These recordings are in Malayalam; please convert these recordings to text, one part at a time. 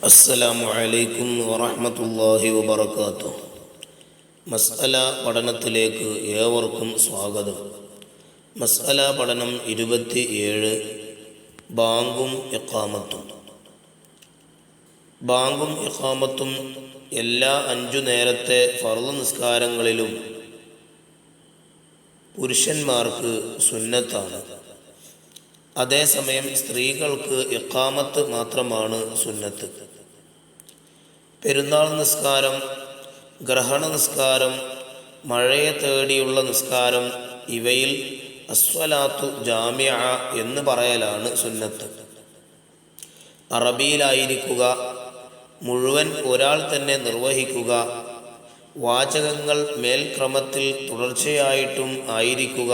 അസ്സലാമു അലൈക്കും വറഹ്മത്തുള്ളാഹി വബറകാതുഹു. മസ്അല പഠനത്തിലേക്ക് ഏവർക്കും സ്വാഗതം. മസ്അല പഠനം 27. ബാങ്കും ഇഖാമത്തും. ബാങ്കും ഇഖാമത്തും എല്ലാ 5 നേരത്തെ ഫർള് നിസ്കാരങ്ങളിലും പുരുഷന്മാർക്ക് സുന്നത്താണ്. അതേസമയം സ്ത്രീകൾക്ക് ഇഖാമത്ത് മാത്രമാണ് സുന്നത്ത്. പെരുന്നാൾ നിസ്കാരം, ഗ്രഹണ നിസ്കാരം, മഴയെ തേടിയുള്ള നിസ്കാരം, ഇവയിൽ അസ്വലാത്തു ജാമിഅ എന്ന് പറയലാണ് സുന്നത്ത്. അറബിയിലായിരിക്കുക, മുഴുവൻ ഒരാൾ തന്നെ നിർവഹിക്കുക, വാചകങ്ങൾ മേൽക്രമത്തിൽ തുടർച്ചയായിട്ടും ആയിരിക്കുക,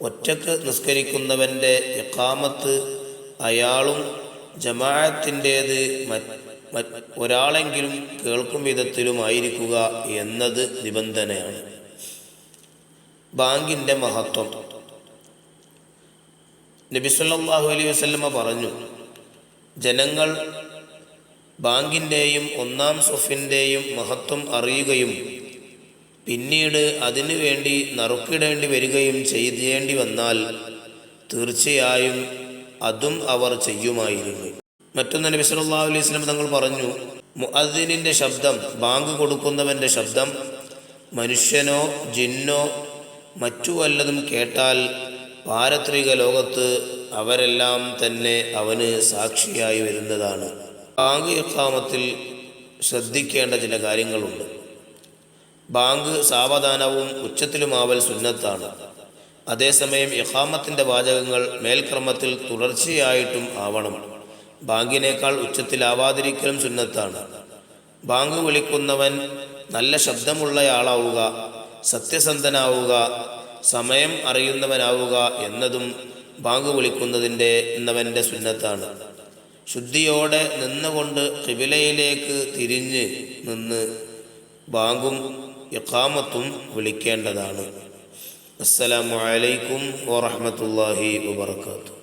ഒറ്റക്ക് നിസ്കരിക്കുന്നവൻ്റെ ഇഖാമത്ത് അയാളും ജമാഅത്തിൻ്റേത് ഒരാളെങ്കിലും കേൾക്കും വിധത്തിലുമായിരിക്കുക എന്നത് നിബന്ധനയാണ്. ബാങ്കിൻ്റെ മഹത്വം. നബി സല്ലല്ലാഹു അലൈഹി വസല്ലമ പറഞ്ഞു, ജനങ്ങൾ ബാങ്കിൻ്റെയും ഒന്നാം സ്വഫിൻ്റെയും മഹത്വം അറിയുകയും പിന്നീട് അതിനു വേണ്ടി നറുക്കിടേണ്ടി വരികയും ചെയ്യേണ്ടി വന്നാൽ തീർച്ചയായും അതും അവർ ചെയ്യുമായിരുന്നു. മറ്റൊന്ന് നബി സല്ലല്ലാഹു അലൈഹി വസല്ലം തങ്ങൾ പറഞ്ഞു, മുഅദ്ദിനിൻ്റെ ശബ്ദം, ബാങ്ക് കൊടുക്കുന്നവൻ്റെ ശബ്ദം മനുഷ്യനോ ജിന്നോ മറ്റു വല്ലതും കേട്ടാൽ പാരത്രിക ലോകത്ത് അവരെല്ലാം തന്നെ അവന് സാക്ഷിയായി വരുന്നതാണ്. ബാങ്ക് ഇഖാമത്തിൽ ശ്രദ്ധിക്കേണ്ട ചില കാര്യങ്ങളുണ്ട്. ബാങ്ക് സാവധാനവും ഉച്ചത്തിലുമാവൽ സുന്നത്താണ്. അതേസമയം ഇഖാമത്തിൻ്റെ വാചകങ്ങൾ മേൽക്രമത്തിൽ തുടർച്ചയായിട്ടും ആവണം. ബാങ്കിനേക്കാൾ ഉച്ചത്തിലാവാതിരിക്കലും സുന്നത്താണ്. ബാങ്ക് വിളിക്കുന്നവൻ നല്ല ശബ്ദമുള്ളയാളാവുക, സത്യസന്ധനാവുക, സമയം അറിയുന്നവനാവുക എന്നതും ബാങ്ക് വിളിക്കുന്നവൻ്റെ സുന്നത്താണ്. ശുദ്ധിയോടെ നിന്നുകൊണ്ട് ഖിബിലയിലേക്ക് തിരിഞ്ഞ് നിന്ന് ബാങ്കും ഇഖാമത്തും വിളിക്കേണ്ടതാണ്. അസ്സലാമു അലൈക്കും വറഹ്മത്തുള്ളാഹി വബറകാതുഹു.